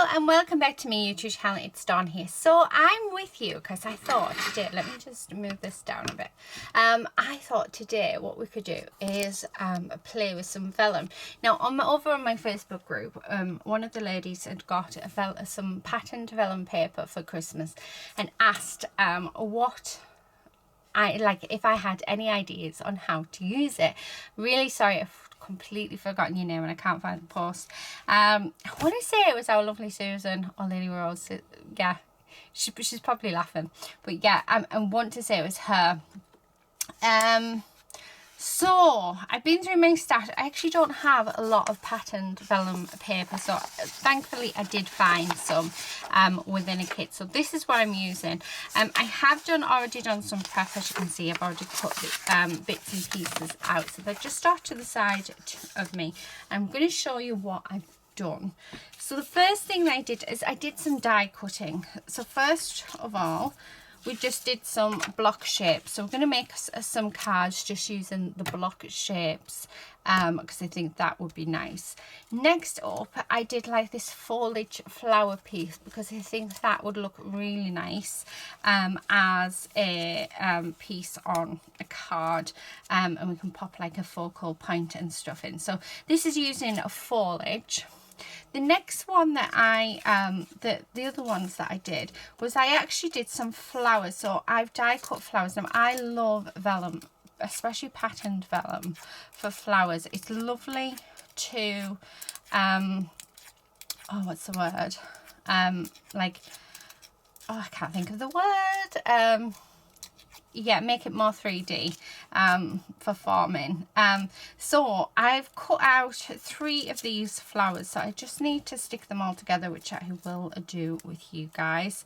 Hello and welcome back to my YouTube channel. It's Dawn here. So I'm with you because I thought today, let me just move this down a bit. I thought today what we could do is play with some vellum. Now over on my Facebook group, one of the ladies had got some patterned vellum paper for Christmas and asked what if I had any ideas on how to use it. Really sorry, I've completely forgotten your name and I can't find the post. I want to say it was our lovely Susan or Lily Rose. Yeah, she's probably laughing, but yeah, I want to say it was her. So I've been through my stash. I actually don't have a lot of patterned vellum paper, so thankfully I did find some within a kit. So this is what I'm using. I have already done some prep. As you can see, I've already cut the, bits and pieces out, so they're just off to the side of me. I'm going to show you what I've done. So the first thing that I did is I did some die cutting. So first of all, we just did some block shapes. So we're going to make some cards just using the block shapes because I think that would be nice. Next up, I did like this foliage flower piece because I think that would look really nice as a piece on a card, and we can pop like a focal point and stuff in. So this is using a foliage. The next one that the other ones that I did was I actually did some flowers. So I've die cut flowers. Now I love vellum, especially patterned vellum for flowers. It's lovely to what's the word, I can't think of the word, yeah, make it more 3D for forming. So I've cut out 3 of these flowers, so I just need to stick them all together, which I will do with you guys.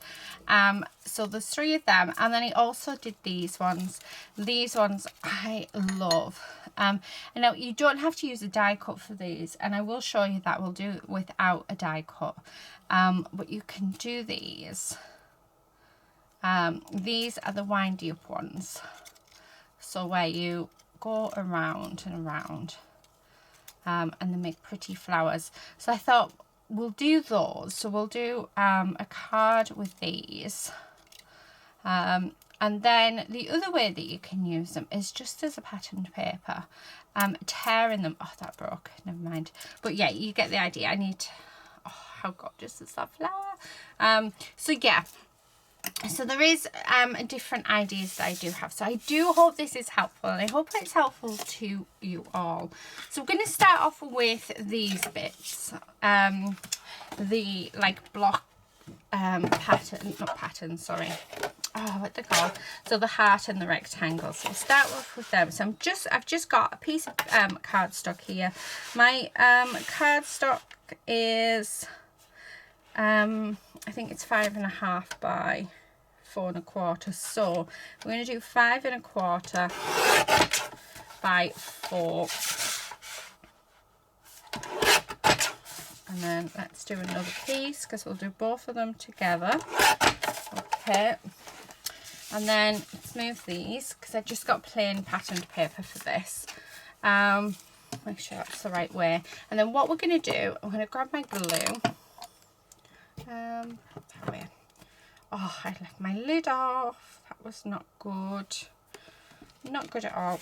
So there's 3 of them, and then I also did these ones. These ones I love. And now you don't have to use a die cut for these, and I will show you that we'll do it without a die cut, but you can do these. These are the windy up ones, so where you go around and around, and they make pretty flowers. So I thought we'll do those. So we'll do a card with these, and then the other way that you can use them is just as a patterned paper, tearing them. Oh, that broke, never mind. But yeah, you get the idea. I need, oh, how gorgeous is that flower? So yeah. So there is different ideas that I do have. So I do hope this is helpful, and I hope it's helpful to you all. So we're going to start off with these bits. The like block sorry. Oh, what they're called. So the heart and the rectangle. So we'll start off with them. So I've just got a piece of cardstock here. My cardstock is I think it's 5.5 by 4 1/4. So we're going to do 5 1/4 by 4. And then let's do another piece because we'll do both of them together. Okay. And then let's move these because I just got plain patterned paper for this. Make sure that's the right way. And then what we're going to do, I'm going to grab my glue. That way. Oh, I left my lid off. That was not good. Not good at all.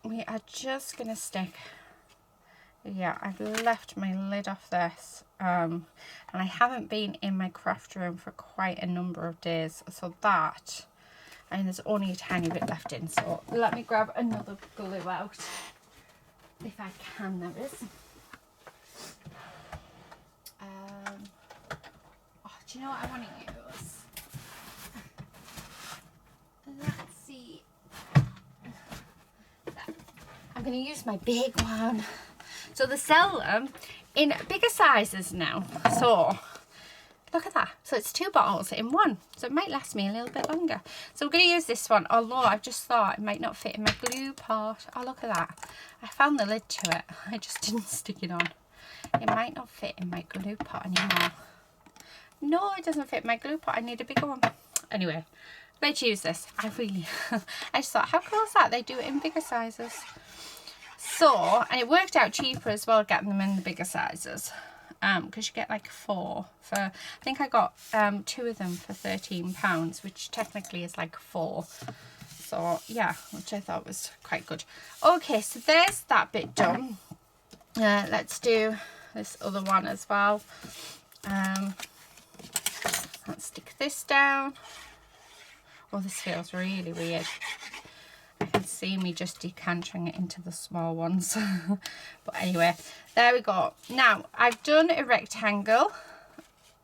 We are just gonna stick. Yeah, I've left my lid off this, and I haven't been in my craft room for quite a number of days. So that, and there's only a tiny bit left in. So let me grab another glue out if I can. There is. Do you know what I want to use? Let's see. I'm going to use my big one. So they sell them in bigger sizes now. So look at that. So it's 2 bottles in one. So it might last me a little bit longer. So I'm going to use this one. Although I've just thought it might not fit in my glue pot. Oh, look at that. I found the lid to it. I just didn't stick it on. It might not fit in my glue pot anymore. No, it doesn't fit my glue pot. I need a bigger one. Anyway, let's use this. I just thought, how cool is that? They do it in bigger sizes. So, and it worked out cheaper as well, getting them in the bigger sizes. because you get like 4 for, I think I got 2 of them for £13, which technically is like 4. So yeah, which I thought was quite good. Okay, so there's that bit done. Let's do this other one as well. Let's stick this down. Oh, this feels really weird. I can see me just decanting it into the small ones. But anyway, there we go. Now, I've done a rectangle.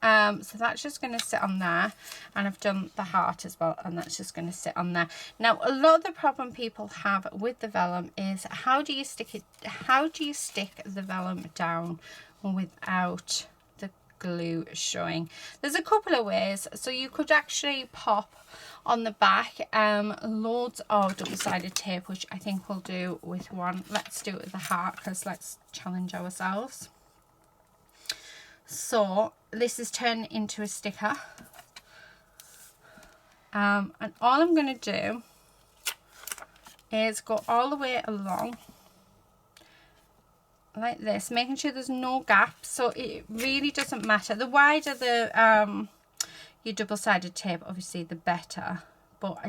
So that's just going to sit on there. And I've done the heart as well. And that's just going to sit on there. Now, a lot of the problem people have with the vellum is how do you stick it? How do you stick the vellum down without the glue showing? There's a couple of ways. So you could actually pop on the back loads of double-sided tape, which I think we'll do with one. Let's do it with the heart, because let's challenge ourselves. So this is turned into a sticker, and all I'm going to do is go all the way along like this, making sure there's no gaps. So it really doesn't matter. The wider the your double-sided tape, obviously the better, but I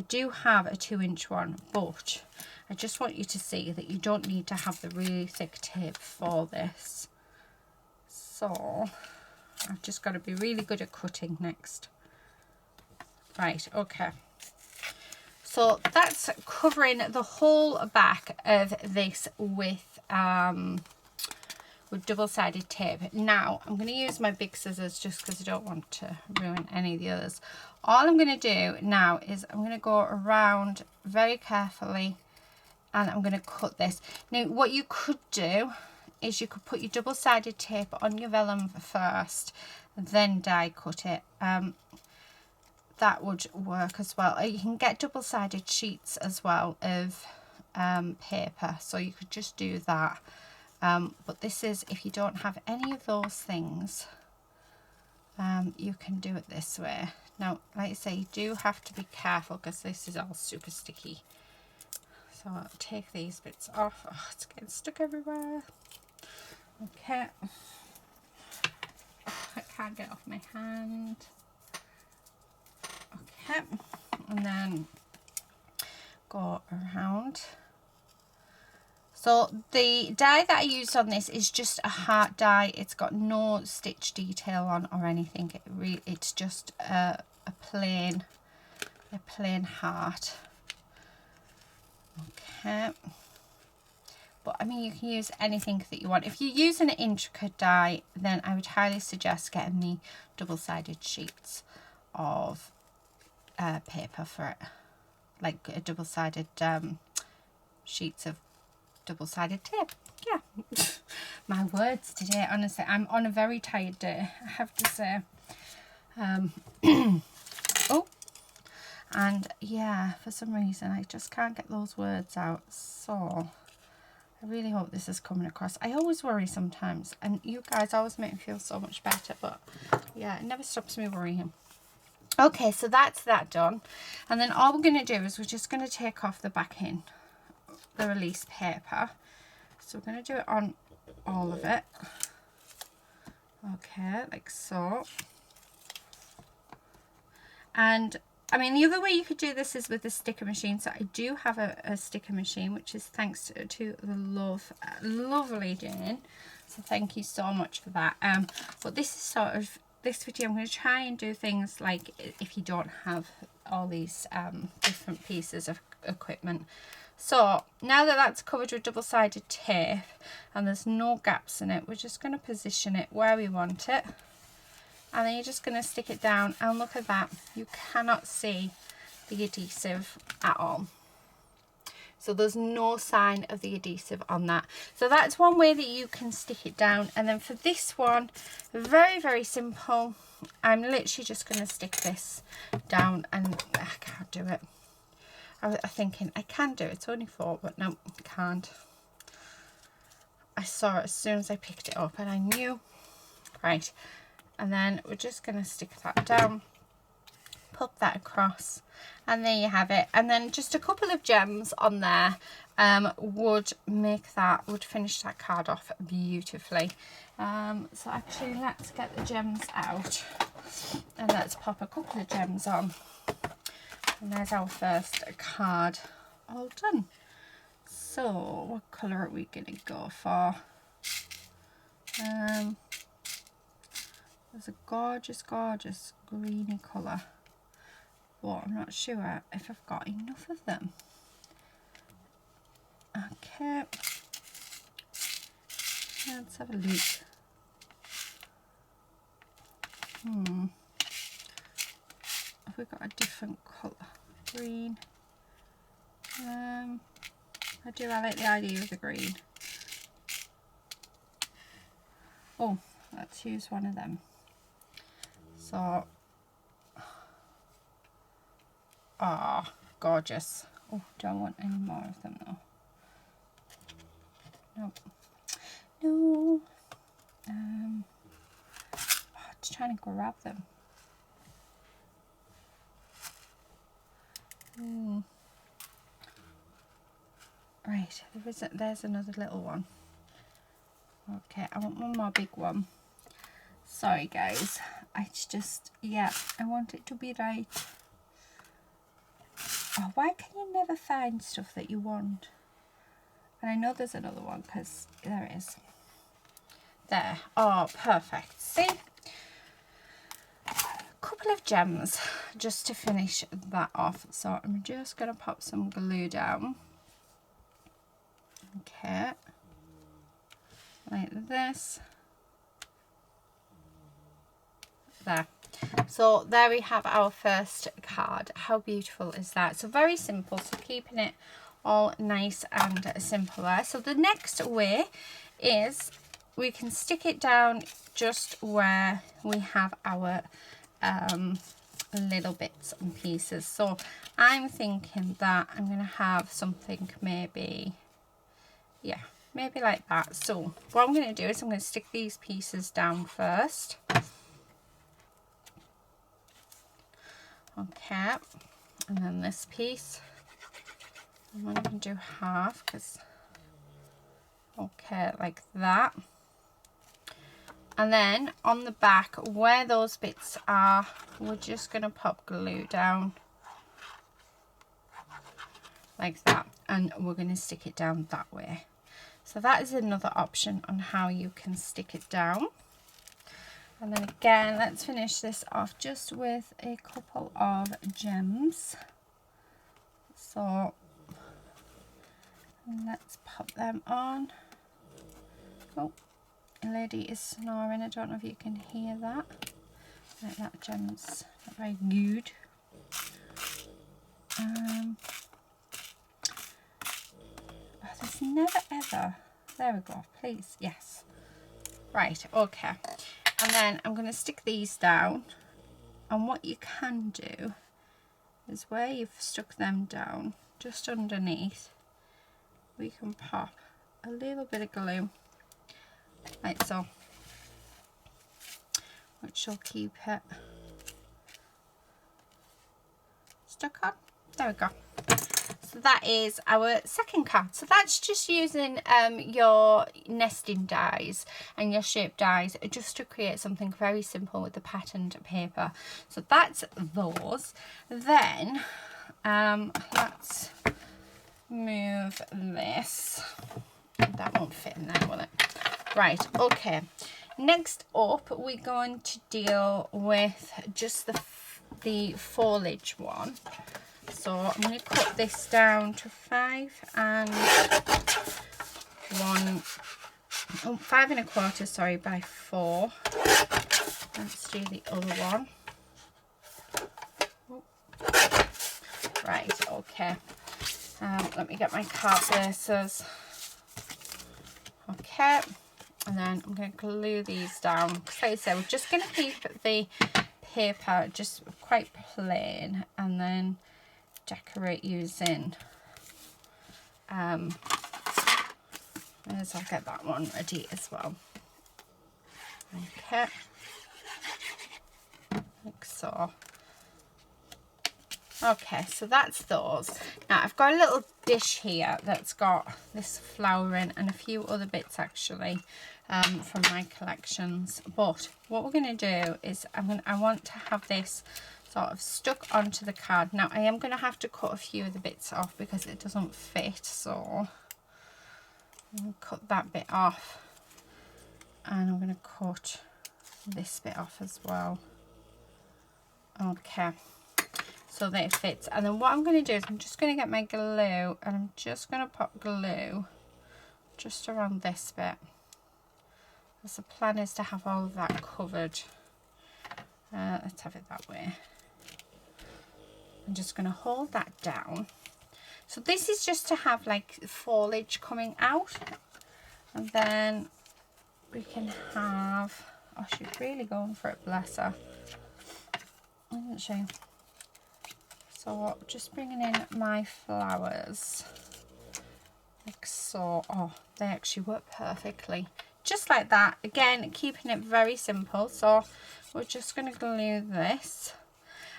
do have a 2-inch one, but I just want you to see that you don't need to have the really thick tape for this. So I've just got to be really good at cutting next. Right, okay, so that's covering the whole back of this with double-sided tape. Now I'm going to use my big scissors just because I don't want to ruin any of the others. All I'm going to do now is I'm going to go around very carefully and I'm going to cut this. Now what you could do is you could put your double-sided tape on your vellum first, then die cut it. That would work as well. Or you can get double-sided sheets as well of paper, so you could just do that. But this is, if you don't have any of those things, you can do it this way. Now, like I say, you do have to be careful because this is all super sticky. So I'll take these bits off. Oh, it's getting stuck everywhere. Okay. Oh, I can't get off my hand. Okay. And then go around. So the die that I used on this is just a heart die. It's got no stitch detail on or anything. It's just a plain heart. Okay. But I mean, you can use anything that you want. If you're using an intricate die, then I would highly suggest getting the double-sided sheets of paper for it, like a double-sided sheets of double-sided tape. Yeah. My words today, honestly, I'm on a very tired day, I have to say. Oh, and yeah, for some reason I just can't get those words out, so I really hope this is coming across. I always worry sometimes, and you guys always make me feel so much better, but yeah, it never stops me worrying. Okay, so that's that done, and then all we're going to do is we're just going to take off the backing, the release paper. So we're going to do it on all of it. Okay, like so. And I mean, the other way you could do this is with a sticker machine. So I do have a sticker machine, which is thanks to the lovely Jane. So thank you so much for that. But this is sort of, this video I'm going to try and do things like if you don't have all these different pieces of equipment. So now that that's covered with double-sided tape and there's no gaps in it, we're just going to position it where we want it, and then you're just going to stick it down, and look at that, you cannot see the adhesive at all. So there's no sign of the adhesive on that. So that's one way that you can stick it down. And then for this one, very, very simple. I'm literally just going to stick this down, and I can't do it. I was thinking I can do it, it's only 4, but no, I can't. I saw it as soon as I picked it up and I knew. Right, and then we're just going to stick that down, pop that across, and there you have it. And then just a couple of gems on there would finish that card off beautifully. So actually let's get the gems out and let's pop a couple of gems on. And there's our first card all done. So what colour are we going to go for? There's a gorgeous greeny colour, but I'm not sure if I've got enough of them. Okay, let's have a look. Have we got a different colour? Green. I like the idea of the green. Oh, let's use one of them. So, gorgeous. Oh, don't want any more of them though. Nope. No. Just trying to grab them. Right, there's another little one. Okay, I want one more big one. Sorry guys, it's just, yeah, I want it to be right. Oh, why can you never find stuff that you want? And I know there's another one, because there it is. There. Oh, perfect. See? A couple of gems just to finish that off. So I'm just going to pop some glue down. Okay. Like this. There. So there we have our first card. How beautiful is that? So very simple. So keeping it all nice and simple there. So the next way is we can stick it down just where we have our little bits and pieces. So I'm thinking that I'm going to have something maybe, yeah, maybe like that. So what I'm going to do is I'm going to stick these pieces down first. Okay, and then this piece, I'm only going to do half because, okay, like that. And then on the back where those bits are, we're just going to pop glue down like that, and we're going to stick it down that way. So that is another option on how you can stick it down. And then again, let's finish this off just with a couple of gems. So let's pop them on. Oh, a lady is snoring. I don't know if you can hear that. Like that gem's not very good. There's never ever. There we go. Please, yes. Right. Okay. And then I'm going to stick these down, and what you can do is where you've stuck them down, just underneath, we can pop a little bit of glue, like so, which will keep it stuck on. There we go. So that is our second card. So that's just using your nesting dies and your shape dies just to create something very simple with the patterned paper. So that's those. Then let's move this. That won't fit in there, will it? Right, okay. Next up, we're going to deal with just the foliage one. So I'm going to cut this down to 5 1/4, sorry, by 4. Let's do the other one. Right, okay. Let me get my card braces. Okay, and then I'm going to glue these down. Like I said, we're just going to keep the paper just quite plain, and then decorate using as I'll get that one ready as well. Okay, like so. Okay, so that's those. Now I've got a little dish here that's got this flower in and a few other bits actually from my collections. But what we're going to do is I want to have this sort of stuck onto the card. Now I am going to have to cut a few of the bits off because it doesn't fit, so I'm going to cut that bit off, and I'm going to cut this bit off as well. Okay, so that it fits. And then what I'm going to do is I'm just going to get my glue, and I'm just going to pop glue just around this bit, because the plan is to have all of that covered. Let's have it that way. I'm just going to hold that down. So this is just to have like foliage coming out, and then we can have, oh, she's really going for it, bless her, isn't she? So just bringing in my flowers like so. Oh, they actually work perfectly, just like that. Again, keeping it very simple. So we're just going to glue this,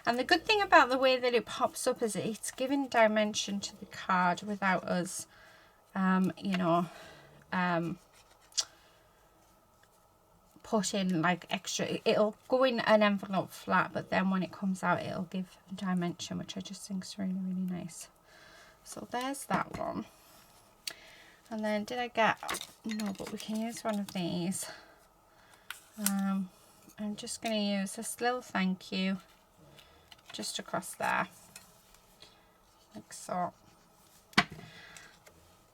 and the good thing about the way that it pops up is it's giving dimension to the card without us you know, put in like extra. It'll go in an envelope flat, but then when it comes out it'll give dimension, which I just think is really, really nice. So there's that one. And then did I get, no, but we can use one of these. I'm just going to use this little thank you just across there, like so.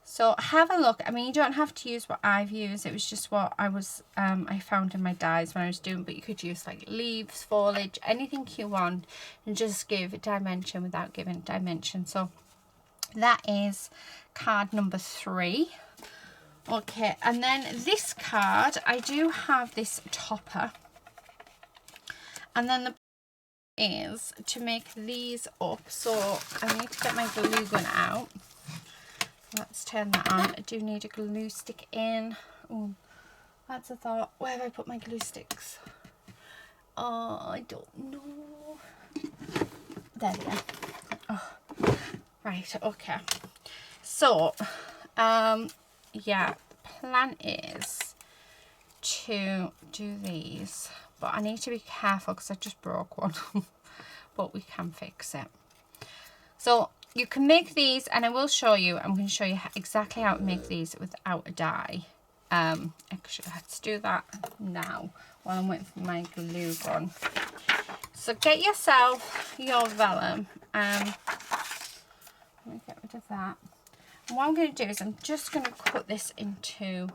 So have a look. I mean, you don't have to use what I've used. It was just what I was I found in my dies when I was doing, but you could use like leaves, foliage, anything you want, and just give dimension without giving dimension. So that is card number 3. Okay, and then this card, I do have this topper, and then the is to make these up. So I need to get my glue gun out. Let's turn that on. I do need a glue stick in. Oh, that's a thought. Where have I put my glue sticks? Oh, I don't know. There we go. Oh, right, okay. So, yeah, the plan is to do these, but I need to be careful because I just broke one. But we can fix it. So you can make these, and I will show you. I'm going to show you exactly how to make these without a die. Actually, let's do that now while I'm waiting for my glue gun. So get yourself your vellum. Let me get rid of that. And what I'm going to do is I'm just going to cut this into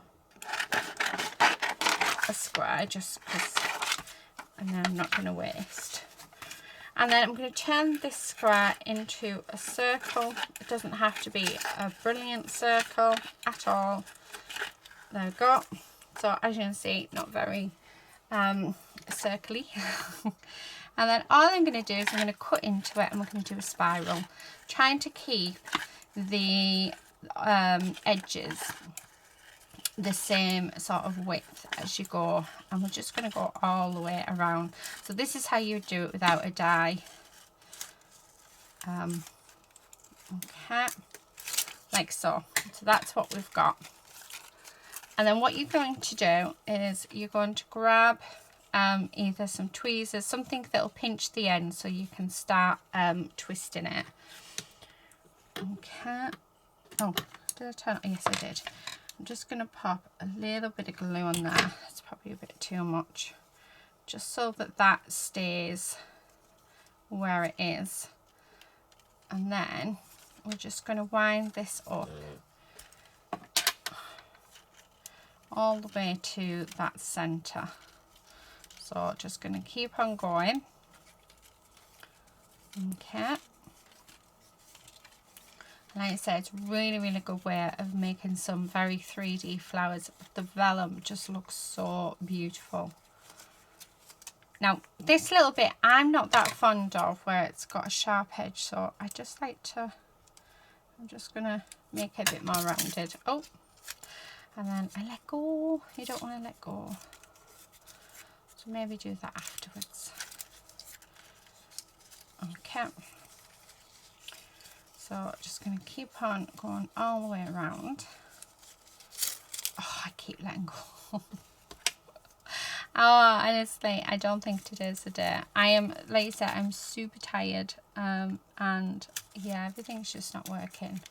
a square, just because, and then I'm not going to waste. And then I'm going to turn this square into a circle. It doesn't have to be a brilliant circle at all. There we go. So as you can see, not very circly. And then all I'm going to do is I'm going to cut into it, and we're going to do a spiral, trying to keep the edges the same sort of width as you go, and we're just going to go all the way around. So this is how you do it without a die. Okay, like so. So that's what we've got. And then what you're going to do is you're going to grab either some tweezers, something that'll pinch the end so you can start twisting it. Okay. Oh, did I turn it? Yes, I did. I'm just going to pop a little bit of glue on there. It's probably a bit too much. Just so that that stays where it is. And then we're just going to wind this up all the way to that centre. So just going to keep on going. Okay. Like I said, it's really, really good way of making some very 3D flowers. The vellum just looks so beautiful. Now, this little bit I'm not that fond of, where it's got a sharp edge, so I just like to, I'm just going to make it a bit more rounded. Oh, and then I let go. You don't want to let go. So maybe do that afterwards. Okay. So just going to keep on going all the way around. Oh, I keep letting go. Oh, honestly, I don't think today's the day. I am, like I said, I'm super tired, and yeah, everything's just not working.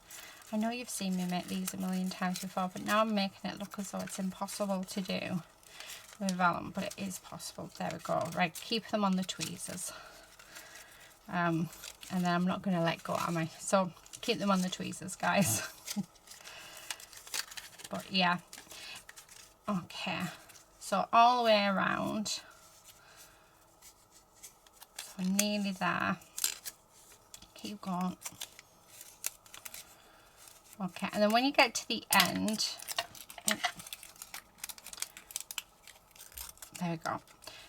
I know you've seen me make these a million times before, but now I'm making it look as though it's impossible to do with vellum, but it is possible. There we go. Right, keep them on the tweezers. And then I'm not going to let go, am I? So keep them on the tweezers, guys. But yeah. Okay. So all the way around. So nearly there. Keep going. Okay, and then when you get to the end, there we go.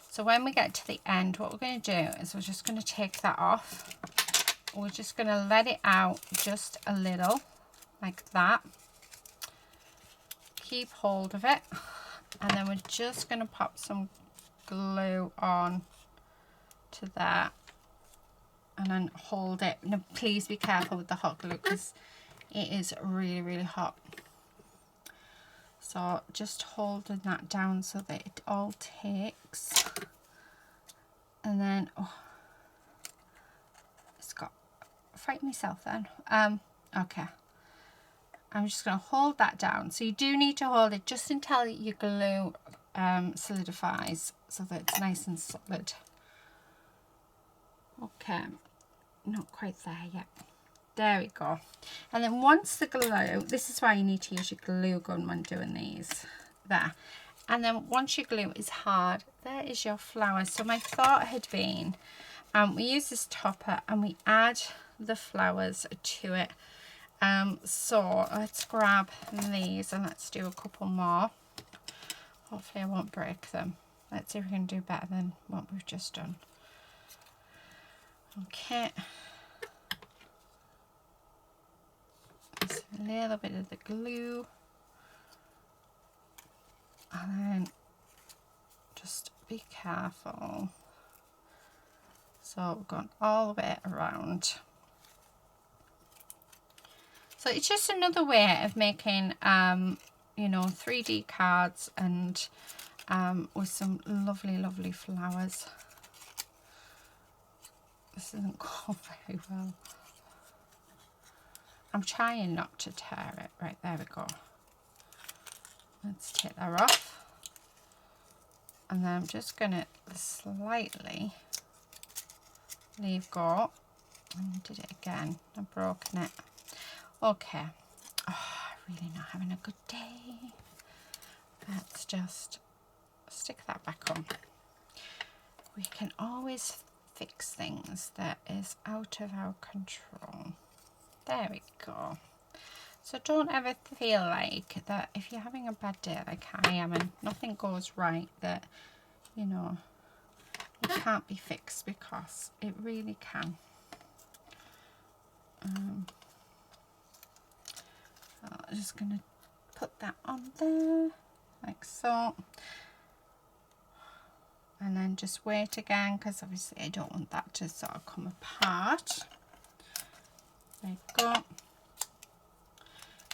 So when we get to the end, what we're going to do is we're just going to take that off. We're just going to let it out just a little, like that. Keep hold of it. And then we're just going to pop some glue on to there. And then hold it. Now, please be careful with the hot glue because it is really, really hot. So just holding that down so that it all takes. And then, oh, it's got, fight myself then. Okay. I'm just going to hold that down. So you do need to hold it just until your glue solidifies so that it's nice and solid. Okay, not quite there yet. There we go. And then once the glue, this is why you need to use your glue gun when doing these. There. And then once your glue is hard, there is your flowers. So my thought had been, we use this topper and we add the flowers to it. So let's grab these and let's do a couple more. Hopefully I won't break them. Let's see if we can do better than what we've just done. Okay. Just a little bit of the glue. And then just be careful. So we've gone all the way around. So it's just another way of making, you know, 3D cards and with some lovely, lovely flowers. This isn't going very well. I'm trying not to tear it. Right, there we go. Let's take that off. And then I'm just going to slightly leave go. And I did it again. I've broken it. Okay. Oh, really not having a good day. Let's just stick that back on. We can always fix things that is out of our control. There we go. So don't ever feel like that if you're having a bad day like I am and nothing goes right, that, you know, it can't be fixed, because it really can. So I'm just going to put that on there like so, and then just wait again, because obviously I don't want that to sort of come apart. There you go.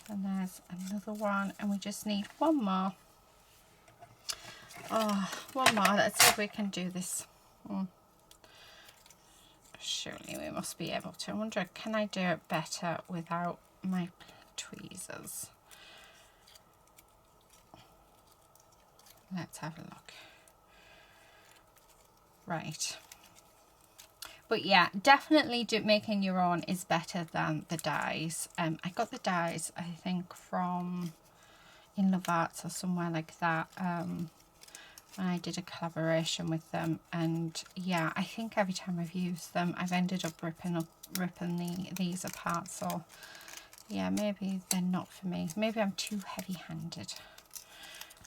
And there's another one, and we just need one more. Oh, one more. Let's see if we can do this. Surely we must be able to. I wonder, can I do it better without my tweezers? Let's have a look. Right. But yeah, definitely making your own is better than the dies. I got the dies, I think, from In Love Arts or somewhere like that. When I did a collaboration with them, and yeah, I think every time I've used them, I've ended up ripping these apart. So yeah, maybe they're not for me. Maybe I'm too heavy-handed.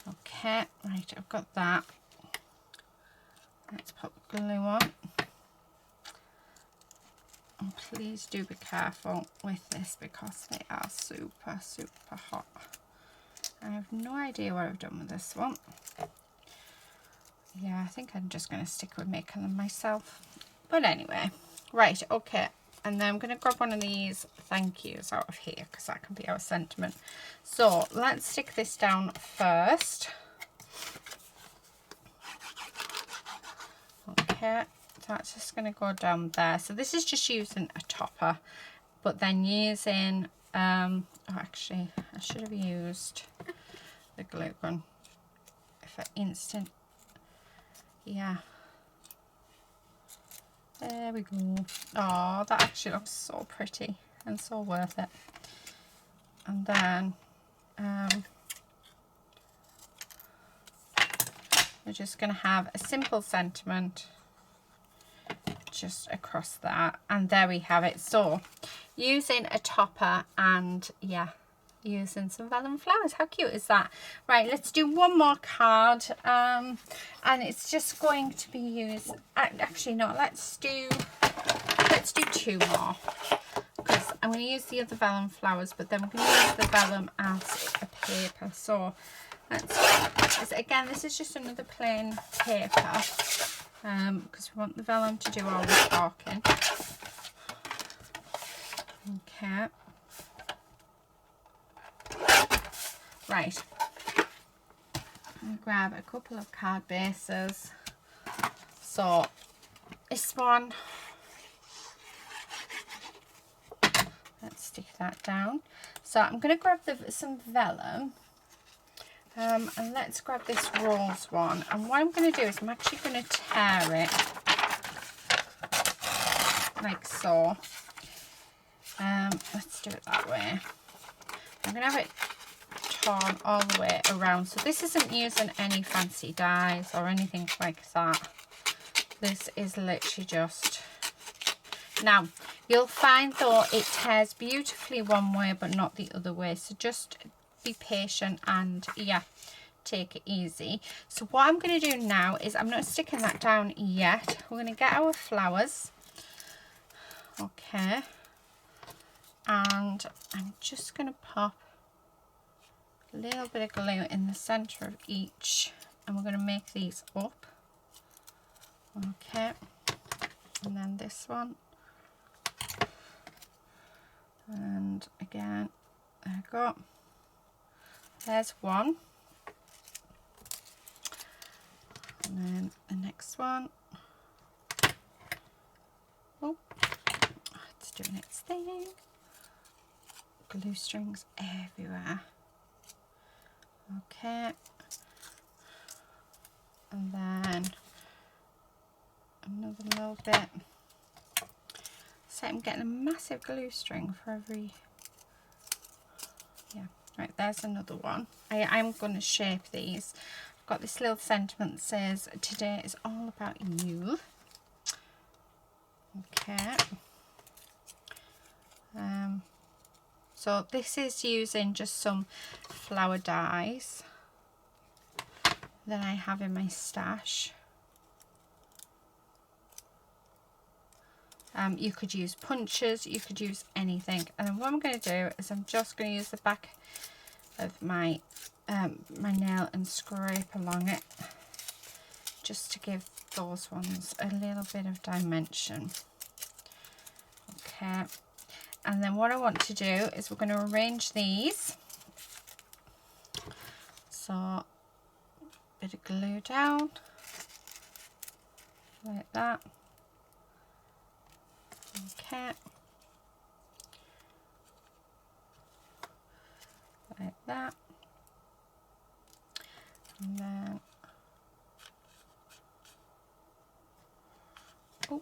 Okay, right, I've got that. Let's put glue on. And please do be careful with this, because they are super, super hot. I have no idea what I've done with this one. Yeah, I think I'm just going to stick with making them myself. But anyway, right, okay. And then I'm going to grab one of these thank yous out of here because that can be our sentiment. So let's stick this down first. Okay, so that's just going to go down there. So this is just using a topper, but then using, oh actually I should have used the glue gun for instant, yeah. There we go. Oh, that actually looks so pretty and so worth it. And then we're just going to have a simple sentiment just across that, and there we have it. So using a topper and yeah, using some vellum flowers. How cute is that? Right, let's do one more card, and it's just going to be used, actually no, let's do 2 more, because I'm going to use the other vellum flowers, but then we're going to use the vellum as a paper. So let's, again, this is just another plain paper, because we want the vellum to do all the talking. Okay. Right, I'm going to grab a couple of card bases. So this one, let's stick that down. So I'm going to grab some vellum, and let's grab this rose one. And what I'm going to do is I'm actually going to tear it like so. Let's do it that way. I'm going to have it torn all the way around. So this isn't using any fancy dyes or anything like that. This is literally just, now you'll find though it tears beautifully one way but not the other way, so just be patient and yeah, take it easy. So what I'm going to do now is I'm not sticking that down yet. We're going to get our flowers, okay, and I'm just going to pop a little bit of glue in the center of each, and we're going to make these up. Okay, and then this one, and again, there we go, there's one, and then the next one. Oh, it's doing its thing, glue strings everywhere. Okay, and then another little bit. So I'm getting a massive glue string for every, yeah, right, there's another one. I'm going to shape these. I've got this little sentiment that says, today is all about you. Okay. So this is using just some flower dies that I have in my stash. You could use punches, you could use anything. And then what I'm going to do is I'm just going to use the back of my my nail and scrape along it, just to give those ones a little bit of dimension. Okay. And then what I want to do is we're going to arrange these. So a bit of glue down like that. Okay, like that, and then oh,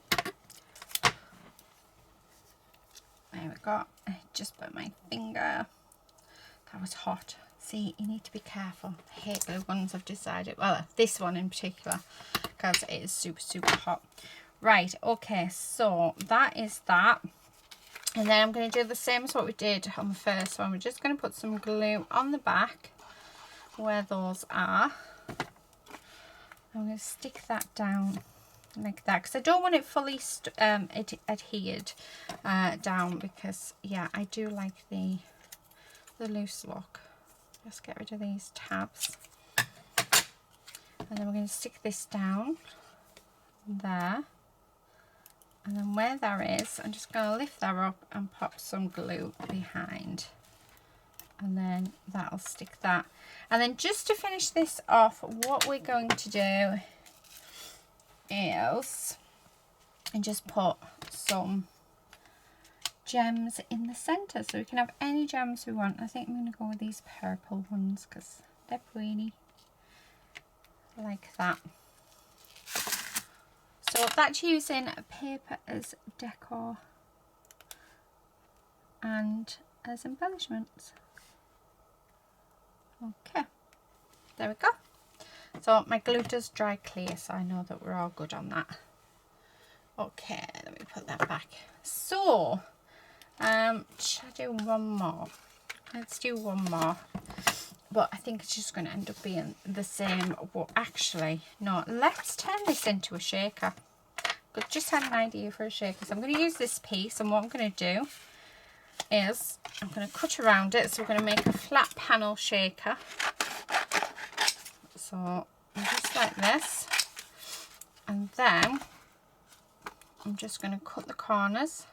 there we go. I just put my finger. That was hot. See, you need to be careful. I hate glue guns, I've decided. Well, this one in particular, because it is super, super hot. Right, okay, so that is that. And then I'm going to do the same as what we did on the first one. We're just going to put some glue on the back where those are. I'm going to stick that down like that, because I don't want it fully adhered down, because yeah, I do like the loose look. Just get rid of these tabs. And then we're going to stick this down there. And then where that is, I'm just going to lift that up and pop some glue behind. And then that'll stick that. And then just to finish this off, what we're going to do is and just put some gems in the center, so we can have any gems we want. I think I'm going to go with these purple ones because they're pretty, like that. So that's using paper as decor and as embellishments. Okay, there we go. So my glue does dry clear, so I know that we're all good on that. Okay, let me put that back. So, should I do one more? Let's do one more. But I think it's just going to end up being the same. Well, actually, no. Let's turn this into a shaker. I've just had an idea for a shaker. So I'm going to use this piece, and what I'm going to do is I'm going to cut around it. So we're going to make a flat panel shaker. So just like this, and then I'm just going to cut the corners.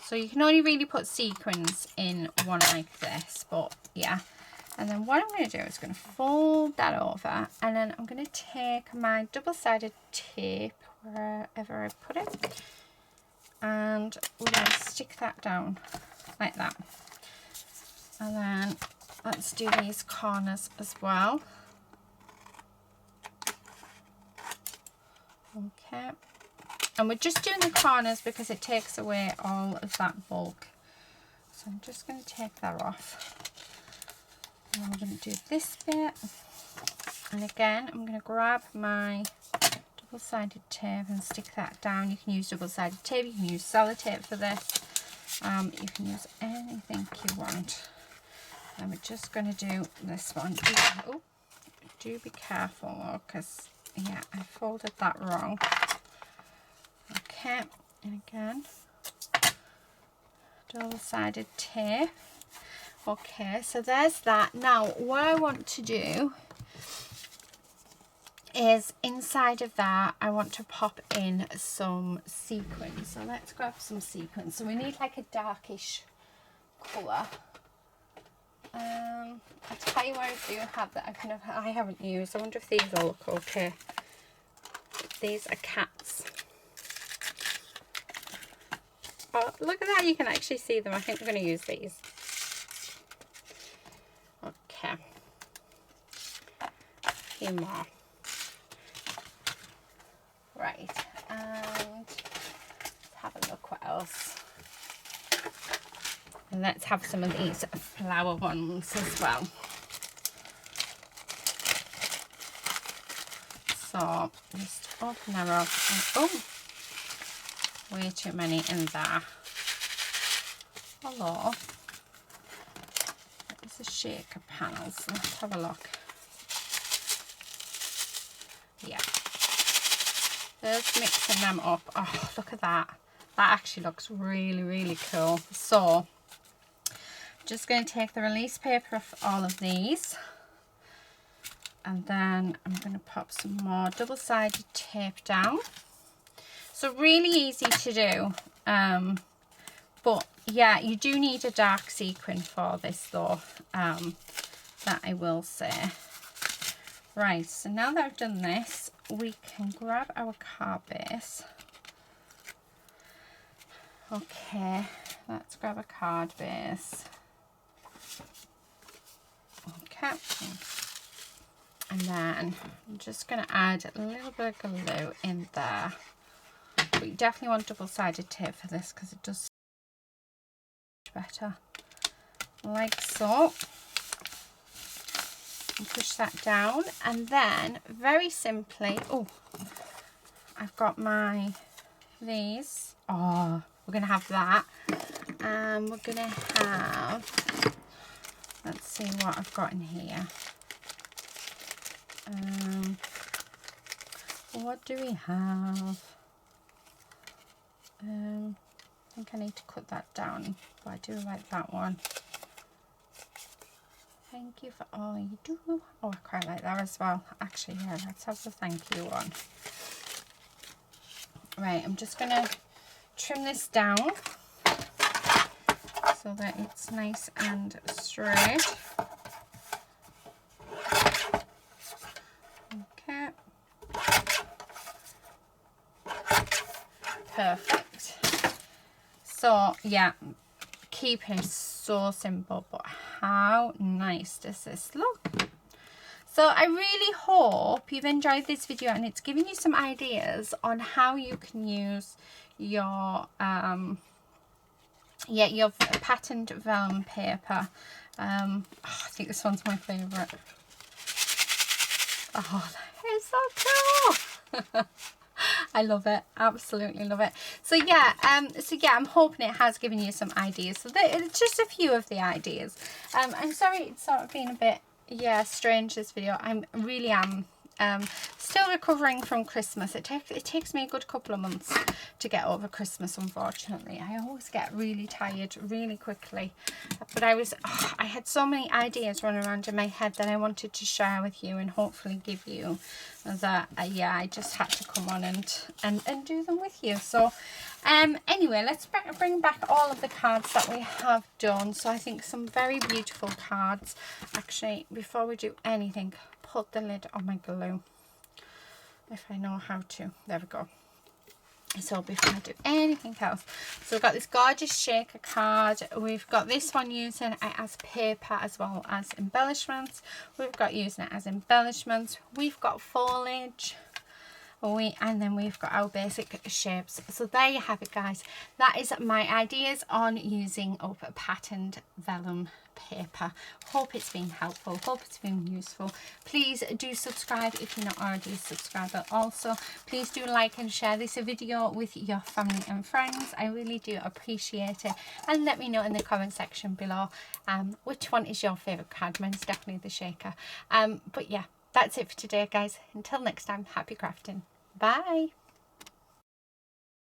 So you can only really put sequins in one like this, but yeah. And then what I'm going to do is going to fold that over, and then I'm going to take my double-sided tape wherever I put it, and we're going to stick that down like that. And then let's do these corners as well. Okay. And we're just doing the corners because it takes away all of that bulk. So I'm just going to take that off. And I'm going to do this bit. And again, I'm going to grab my double-sided tape and stick that down. You can use double-sided tape, you can use sellotape for this. You can use anything you want. And we're just going to do this one. Do be careful, because yeah, I folded that wrong. Okay, and again, double-sided tape. Okay, so there's that. Now, what I want to do is inside of that, I want to pop in some sequins. So let's grab some sequins. So we need like a darkish colour. I'll tell you what I do have that I haven't used. I wonder if these all look okay. These are cats. Oh, look at that, you can actually see them. I think I'm going to use these. Okay. A few more. Right, and let's have a look what else. And let's have some of these flower ones as well. So just open them up. And, oh, way too many in there. Hello. It's a shaker panel, so let's have a look. Yeah. Just mixing them up. Oh, look at that. That actually looks really, really cool. So, just going to take the release paper off all of these. And then I'm going to pop some more double-sided tape down. So really easy to do, but yeah, you do need a dark sequin for this though, that I will say. Right, so now that I've done this, we can grab our card base. Okay, let's grab a card base. Okay, and then I'm just going to add a little bit of glue in there. But you definitely want double-sided tape for this because it does much better. Like so. And push that down, and then very simply, oh, I've got these. Oh, we're going to have that. And we're going to have, let's see what I've got in here. What do we have? I think I need to cut that down, but I do like that one. Thank you for all you do. Oh, I quite like that as well. Actually, yeah, let's have the thank you one. Right, I'm just going to trim this down so that it's nice and straight. Okay. Perfect. So, yeah, keeping it so simple, but how nice does this look? So I really hope you've enjoyed this video and it's given you some ideas on how you can use your your patterned vellum paper. I think this one's my favourite. Oh, that is so cool. I love it, absolutely love it. So yeah, I'm hoping it has given you some ideas. So it's just a few of the ideas. I'm sorry it's sort of been a bit strange, this video. I really am still recovering from Christmas. It takes me a good couple of months to get over Christmas, unfortunately. I always get really tired really quickly, but I had so many ideas running around in my head that I wanted to share with you and hopefully give you that I just had to come on and do them with you. So anyway, let's bring back all of the cards that we have done. So I think some very beautiful cards. Actually, before we do anything, put the lid on my glue if I know how to. There we go. So before I do anything else, so we've got this gorgeous shaker card. We've got this one using it as paper as well as embellishments. We've got using it as embellishments. We've got foliage. And then we've got our basic shapes. So there you have it, guys. That is my ideas on using up patterned vellum paper. Hope it's been helpful, hope it's been useful. Please do subscribe if you're not already a subscriber. Also, please do like and share this video with your family and friends. I really do appreciate it, and let me know in the comment section below which one is your favorite card. Mine's definitely the shaker. But yeah, that's it for today, guys. Until next time, happy crafting. Bye.